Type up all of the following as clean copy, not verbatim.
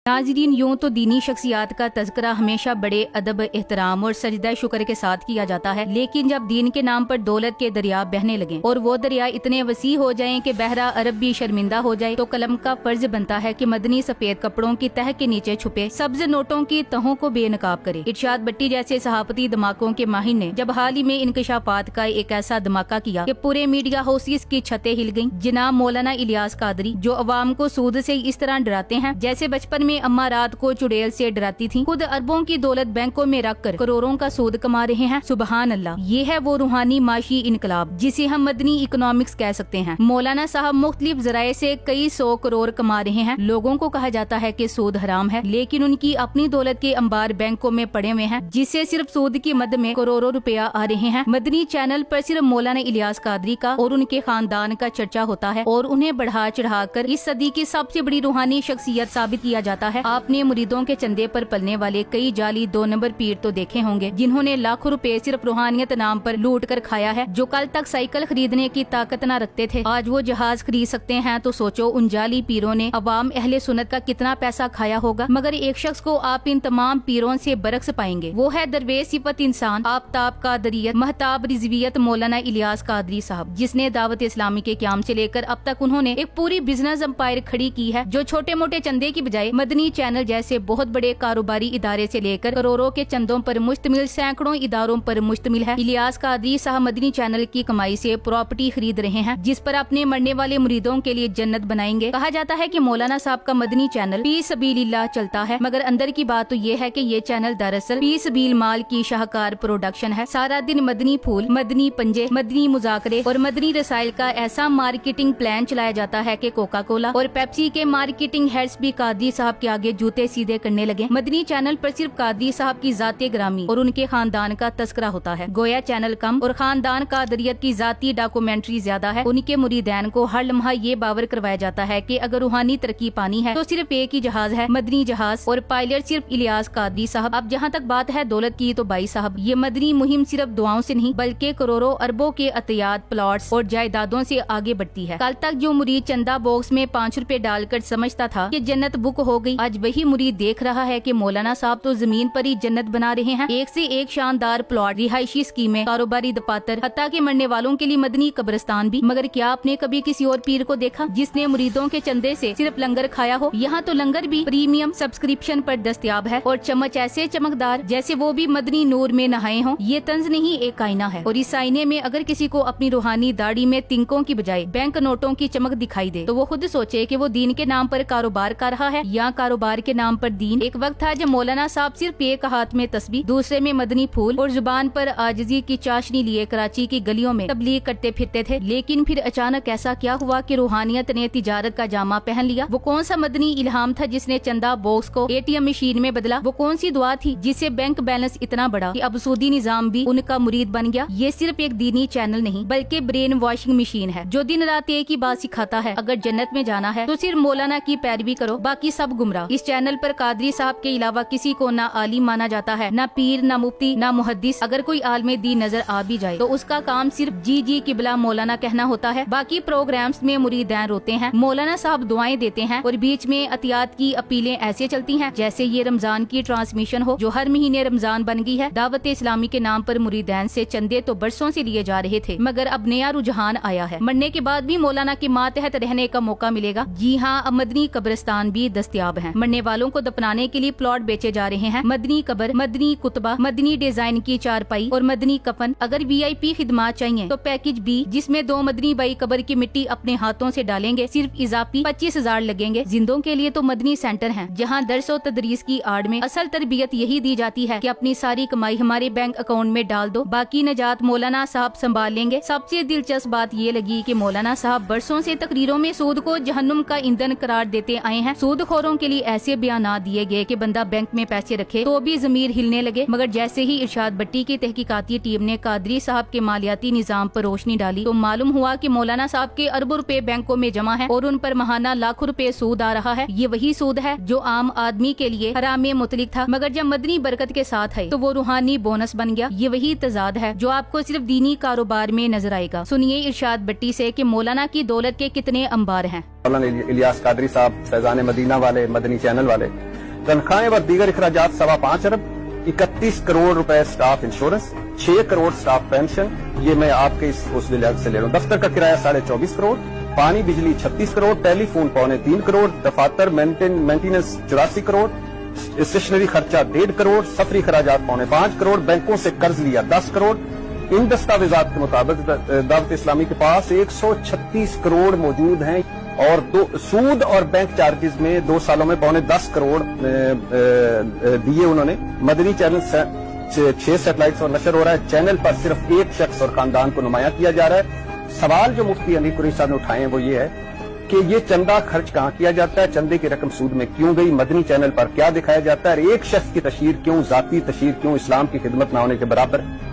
नाज़रीन, यूं तो दीनी शख्सियात का तज़किरा हमेशा बड़े अदब, एहतराम और सजदा शुक्र के साथ किया जाता है, लेकिन जब दीन के नाम पर दौलत के दरिया बहने लगे और वो दरिया इतने वसी हो जाएं कि बहरा अरब भी शर्मिंदा हो जाए, तो कलम का फर्ज बनता है कि मदनी सफेद कपड़ों की तह के नीचे छुपे सब्ज नोटों की तहों को बेनकाब करे। इरशाद भट्टी जैसे सहाफती धमाकों के माहिर ने जब हाल ही में इंकशाफात का एक ऐसा धमाका किया कि पूरे मीडिया हाउसेस की छतें हिल गईं। जनाब मौलाना इलियास कादरी, जो अवाम को सूद से इस तरह डराते हैं जैसे बचपन में अम्मा रात को चुड़ैल से डराती थी, खुद अरबों की दौलत बैंकों में रख कर करोड़ों का सूद कमा रहे हैं। सुबहान अल्लाह, ये है वो रूहानी माशी इनकलाब जिसे हम मदनी इकोनॉमिक्स कह सकते हैं। मौलाना साहब मुख्तलिफ जराये से कई 100 करोड़ कमा रहे हैं। लोगों को कहा जाता है कि सूद हराम है, लेकिन उनकी अपनी दौलत के अंबार बैंकों में पड़े हुए हैं, जिससे सिर्फ सूद की मद में करोड़ों रुपया आ रहे हैं। मदनी चैनल पर सिर्फ मौलाना इलियास कादरी का और उनके खानदान का चर्चा होता है और उन्हें बढ़ा चढ़ा कर इस सदी की सबसे बड़ी रूहानी शख्सियत साबित किया जाता है। आपने मुरीदों के चंदे पर पलने वाले कई जाली 2 नंबर पीर तो देखे होंगे, जिन्होंने लाखों रुपए सिर्फ रूहानियत नाम पर लूट कर खाया है। जो कल तक साइकिल खरीदने की ताकत न रखते थे, आज वो जहाज खरीद सकते हैं, तो सोचो उन जाली पीरों ने अवाम अहले सुन्नत का कितना पैसा खाया होगा। मगर एक शख्स को आप इन तमाम पीरों से बरक्स पाएंगे, वो है दरवेश सिफत इंसान, आफताब कादरियत, महताब रिजवियत मौलाना इलियास कादरी साहब, जिसने दावत इस्लामी के क्याम से लेकर अब तक उन्होंने एक पूरी बिजनेस एम्पायर खड़ी की है, जो छोटे मोटे चंदे की बजाय मदनी चैनल जैसे बहुत बड़े कारोबारी इदारे से लेकर करोड़ों के चंदों पर मुश्तमिल सैकड़ों इदारों पर मुश्तमिल है। इलियास कादरी साहब मदनी चैनल की कमाई से प्रॉपर्टी खरीद रहे हैं, जिस पर अपने मरने वाले मुरीदों के लिए जन्नत बनाएंगे। कहा जाता है कि मौलाना साहब का मदनी चैनल फी सबीलिल्लाह चलता है, मगर अंदर की बात तो ये है कि ये चैनल दरअसल फी सबील माल की शाहकार प्रोडक्शन है। सारा दिन मदनी फूल, मदनी पंजे, मदनी मुजाकरे और मदनी रसाइल का ऐसा मार्केटिंग प्लान चलाया जाता है कि कोका कोला और पेप्सी के मार्केटिंग हेड्स भी कादरी साहब के आगे जूते सीधे करने लगे। मदनी चैनल पर सिर्फ कादरी साहब की जाती ग्रामी और उनके खानदान का तस्करा होता है। गोया चैनल कम और खानदान कादरियत की जाती डॉक्यूमेंट्री ज्यादा है। उनके मुरीदैन को हर लम्हा ये बावर करवाया जाता है कि अगर रूहानी तरक्की पानी है तो सिर्फ एक ही जहाज है, मदनी जहाज, और पायलट सिर्फ इलियास कादरी साहब। अब जहाँ तक बात है दौलत की, तो भाई साहब ये मदनी मुहिम सिर्फ दुआओं से नहीं बल्कि करोड़ों अरबों के अतियात, प्लॉट्स और जायदादों से आगे बढ़ती है। कल तक जो मुरीद चंदा बॉक्स में 5 रुपए डालकर समझता था कि जन्नत बुक हो गई, आज वही मुरीद देख रहा है कि मौलाना साहब तो जमीन पर ही जन्नत बना रहे हैं। एक से एक शानदार प्लॉट, रिहायशी स्कीमें, कारोबारी दफातर, हत्ता के मरने वालों के लिए मदनी कब्रिस्तान भी। मगर क्या आपने कभी किसी और पीर को देखा जिसने मुरीदों के चंदे से सिर्फ लंगर खाया हो? यहाँ तो लंगर भी प्रीमियम सब्सक्रिप्शन पर दस्तयाब है और चम्मच ऐसे चमकदार जैसे वो भी मदनी नूर में नहाए हों। ये तंज नहीं, एक आईना है, और इस आईने में अगर किसी को अपनी रूहानी दाढ़ी में तिनकों की बजाय बैंक नोटों की चमक दिखाई दे, तो वो खुद सोचे कि वो दीन के नाम पर कारोबार कर रहा है या कारोबार के नाम पर दीन। एक वक्त था जब मौलाना साहब सिर्फ एक हाथ में तस्बीह, दूसरे में मदनी फूल और जुबान पर आजिजी की चाशनी लिए कराची की गलियों में तबलीग करते फिरते थे। लेकिन फिर अचानक ऐसा क्या हुआ कि रूहानियत ने तिजारत का जामा पहन लिया? वो कौन सा मदनी इल्हाम था जिसने चंदा बॉक्स को ATM मशीन में बदला? वो कौन सी दुआ थी जिससे बैंक बैलेंस इतना बड़ा कि अब सूदी निजाम भी उनका मुरीद बन गया? ये सिर्फ एक दीनी चैनल नहीं बल्कि ब्रेन वॉशिंग मशीन है, जो दिन रात एक ही बात सिखाता है, अगर जन्नत में जाना है तो सिर्फ मौलाना की पैरवी करो, बाकी सब गुमराह। इस चैनल पर कादरी साहब के अलावा किसी को ना आलिम माना जाता है, ना पीर, ना मुफ्ती, ना मुहद्दिस। अगर कोई आलमे दीन नजर आ भी जाए तो उसका काम सिर्फ जी जी किबला मौलाना कहना होता है। बाकी प्रोग्राम्स में मुरीदैन रोते हैं, मौलाना साहब दुआएं देते हैं और बीच में अतियात की अपीलें ऐसे चलती हैं जैसे ये रमजान की ट्रांसमिशन हो, जो हर महीने रमजान बन गई है। दावत इस्लामी के नाम पर मुरीदैन से चंदे तो बरसों से लिए जा रहे थे, मगर अब नया रुझान आया है। मरने के बाद भी मौलाना की मातहत रहने का मौका मिलेगा। जी हाँ, अब मदनी कब्रिस्तान भी दस्तयाब है। मरने वालों को दफनाने के लिए प्लॉट बेचे जा रहे हैं। मदनी कब्र, मदनी कुतबा, मदनी डिजाइन की चारपाई और मदनी कफन। अगर VIP खिदमात चाहिए तो पैकेज B, जिसमें 2 मदनी बाई कब्र की मिट्टी अपने हाथों से डालेंगे, सिर्फ इजाफी 25,000 लगेंगे। जिंदों के लिए तो मदनी सेंटर है, जहाँ दर्स और तदरीस की आड़ में असल तरबियत यही दी जाती है कि अपनी सारी कमाई हमारे बैंक अकाउंट में डाल दो, बाकी नजात मौलाना साहब संभाल लेंगे। सबसे दिलचस्प बात ये लगी कि मौलाना साहब बरसों से तकरीरों में सूद को जहन्नुम का ईंधन करार देते आए हैं। सूदखोरों के लिए ऐसे बयान दिए गए कि बंदा बैंक में पैसे रखे तो भी जमीर हिलने लगे। मगर जैसे ही इरशाद भट्टी की तहकीकाती टीम ने कादरी साहब के मालियाती निजाम पर रोशनी डाली, तो मालूम हुआ कि मौलाना साहब के अरबों रुपए बैंकों में जमा है और उन पर महाना लाखों रुपए सूद आ रहा है। ये वही सूद है जो आम आदमी के लिए हराम मुतलिक था, मगर जब मदनी बरकत के साथ है तो वो रूहानी बोनस बन गया। ये वही तजाद है जो आपको सिर्फ दीनी कारोबार में नजर आएगा। सुनिए इरशाद भट्टी से कि मौलाना की दौलत के कितने अंबार हैं। मौलाना इलियास कादरी साहब, फैजान मदीना वाले, मदनी चैनल वाले, तनख्वाहें व दीगर अखराजात 5.25 अरब, 31 करोड़ रुपए staff insurance, 6 crore staff pension, ये मैं आपके इस हौसले लिहाज से ले रहा हूँ। दफ्तर का किराया 24.5 करोड़, पानी बिजली 36 करोड़, टेलीफोन 3.25 करोड़, दफातर मेंटेनेंस 84 करोड़, स्टेशनरी खर्चा 1.5 करोड़, सफरी खराजात 5.25 करोड़, बैंकों से कर्ज लिया 10 करोड़। इन दस्तावेजात के मुताबिक दावत इस्लामी के पास 136 करोड़ मौजूद हैं और सूद और बैंक चार्जेस में 2 सालों में 9.25 करोड़ दिए उन्होंने। मदनी चैनल 6 सैटेलाइट्स पर नशर हो रहा है। चैनल पर सिर्फ एक शख्स और खानदान को नुमाया किया जा रहा है। सवाल जो मुफ्ती अली कुरैशी साहब ने उठाए हैं वो ये है कि ये चंदा खर्च कहाँ किया जाता है, चंदे की रकम सूद में क्यों गई, मदनी चैनल पर क्या दिखाया जाता है, एक शख्स की तशहीर क्यों, जाती तशहीर क्यों इस्लाम की खिदमत ना होने के बराबर है।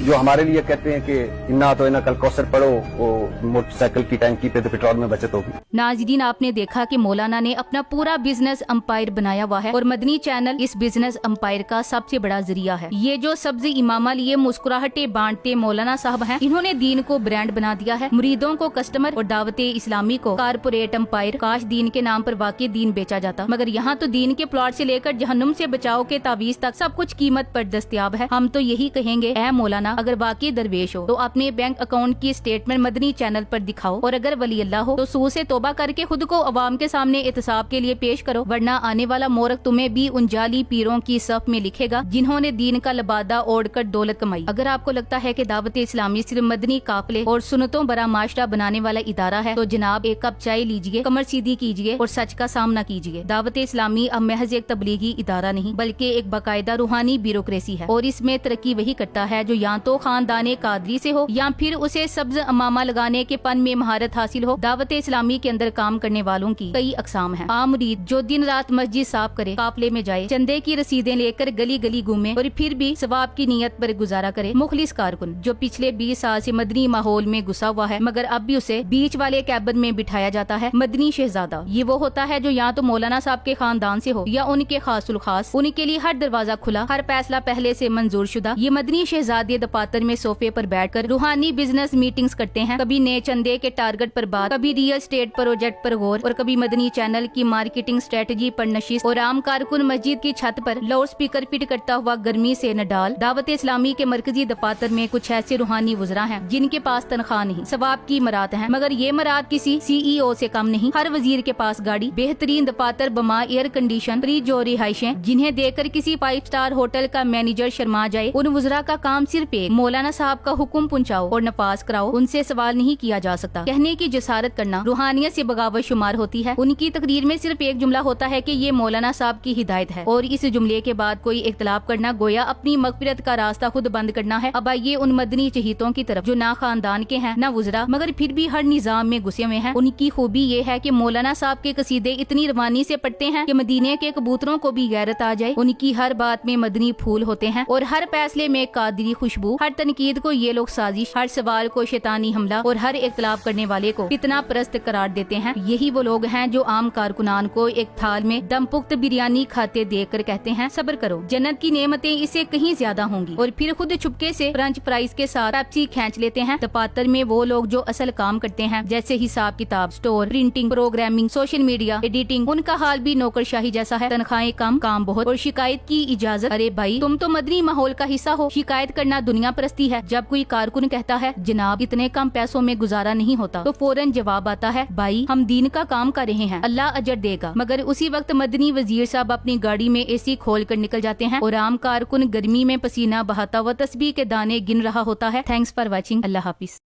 जो हमारे लिए कहते हैं कि इन्ना तो इन्ना कल कौसर पढ़ो, वो मोटरसाइकिल की टैंकी पे तो पेट्रोल में बचत होगी। नाज़रीन, आपने देखा कि मौलाना ने अपना पूरा बिजनेस एम्पायर बनाया हुआ है और मदनी चैनल इस बिजनेस एम्पायर का सबसे बड़ा जरिया है। ये जो सब्जी इमामा लिए मुस्कुराहटे बांटते मौलाना साहब हैं, इन्होंने दीन को ब्रांड बना दिया है, मुरीदों को कस्टमर और दावत इस्लामी को कारपोरेट एम्पायर। काश दीन के नाम पर वाकई दीन बेचा जाता, मगर यहाँ तो दीन के प्लॉट से लेकर जहन्नुम से बचाव के तावीज तक सब कुछ कीमत पर दस्तयाब है। हम तो यही कहेंगे, ऐ मौलाना, अगर वाकई दरवेश हो तो अपने बैंक अकाउंट की स्टेटमेंट मदनी चैनल पर दिखाओ, और अगर वली अल्लाह हो तो सूद से तौबा करके खुद को अवाम के सामने एहतसाब के लिए पेश करो, वरना आने वाला मोरक तुम्हें भी उन जाली पीरों की सफ में लिखेगा जिन्होंने दीन का लबादा ओढ़कर दौलत कमाई। अगर आपको लगता है कि दावत इस्लामी सिर्फ मदनी काफले और सुन्नतों बड़ा माशरा बनाने वाला इदारा है, तो जनाब एक कप चाय लीजिए, कमर सीधी कीजिए और सच का सामना कीजिए। दावत इस्लामी अब महज एक तबलीगी इदारा नहीं बल्कि एक बाकायदा रूहानी ब्यूरोक्रेसी है, और इसमें तरक्की वही करता है जो या तो खानदाने कादरी से हो या फिर उसे सब्ज अमामा लगाने के फन में महारत हासिल हो। दावत इस्लामी के अंदर काम करने वालों की कई अकसाम है। आम मुरीद जो दिन रात मस्जिद साफ करे, काफले में जाए, चंदे की रसीदें लेकर गली गली घूमे और फिर भी सवाब की नीयत पर गुजारा करे। मुखलिस कारकुन जो पिछले 20 साल से मदनी माहौल में घुसा हुआ है, मगर अब भी उसे बीच वाले कैबिन में बिठाया जाता है। मदनी शहजादा ये वो होता है जो या तो मौलाना साहब के खानदान से हो या उनके खासुल खास, उनके लिए हर दरवाजा खुला, हर फैसला पहले से मंजूर शुदा। ये मदनी शहजादे दफातर में सोफे पर बैठकर रूहानी बिजनेस मीटिंग्स करते हैं, कभी नए चंदे के टारगेट पर बात, कभी रियल स्टेट प्रोजेक्ट पर गौर, और कभी मदनी चैनल की मार्केटिंग स्ट्रेटजी पर नशिश। और आम कारकुन मस्जिद की छत पर लाउड स्पीकर फिट करता हुआ गर्मी से नडाल। दावत इस्लामी के मरकजी दफातर में कुछ ऐसे रूहानी वज़रा हैं जिनके पास तनख्वाह नहीं, सवाब की मरात है, मगर ये मरात किसी CEO से कम नहीं। हर वजीर के पास गाड़ी, बेहतरीन दफातर बमा एयर कंडीशन, फ्री जो रिहाइशें जिन्हें देखकर किसी 5 स्टार होटल का मैनेजर शर्मा जाए। उन वज़रा का काम सिर्फ एक, मौलाना साहब का हुक्म पहुंचाओ और नफाज कराओ, उनसे सवाल नहीं किया जा सकता। कहने की जसारत करना रूहानियत से बगावत शुमार होती है। उनकी तकरीर में सिर्फ एक जुमला होता है कि ये मौलाना साहब की हिदायत है, और इस जुमले के बाद कोई इख्तलाफ करना गोया अपनी मगफिरत का रास्ता खुद बंद करना है। अब आइए उन मदनी चहीतों की तरफ जो ना खानदान के हैं ना वज़रा, मगर फिर भी हर निजाम में घुसे हुए हैं। उनकी खूबी ये है कि मौलाना साहब के कसीदे इतनी रवानी से पढ़ते हैं कि मदीने के कबूतरों को भी गैरत आ जाए। उनकी हर बात में मदनी फूल होते हैं और हर फैसले में कादरी खुशबू। हर तनकीद को ये लोग साजिश, हर सवाल को शैतानी हमला और हर इख्तलाफ करने वाले को फितना परस्त करार देते हैं। यही वो लोग हैं जो आम कारकुनान को एक थाल में दमपुख्त बिरयानी खाते देखकर कहते हैं सब्र करो, जन्नत की नेमतें इससे कहीं ज्यादा होंगी, और फिर खुद छुपके से फ्रेंच फ्राइज के साथ पेप्सी खींच लेते हैं। दफातर में वो लोग जो असल काम करते हैं, जैसे हिसाब किताब, store, printing, programming, social media, editing, उनका हाल भी नौकरशाही जैसा है। तनख्वाहें कम, काम बहुत और शिकायत की इजाजत। अरे भाई, तुम तो मदनी माहौल का हिस्सा हो, शिकायत करना दुनिया परस्ती है। जब कोई कारकुन कहता है जनाब इतने कम पैसों में गुजारा नहीं होता, तो फौरन जवाब आता है भाई हम दीन का काम कर रहे हैं, अल्लाह अजर देगा। मगर उसी वक्त मदनी वजीर साहब अपनी गाड़ी में AC खोल कर निकल जाते हैं और आम कारकुन गर्मी में पसीना बहाता हुआ तस्बीह के दाने गिन रहा होता है। Thanks for watching. Allah Hafiz.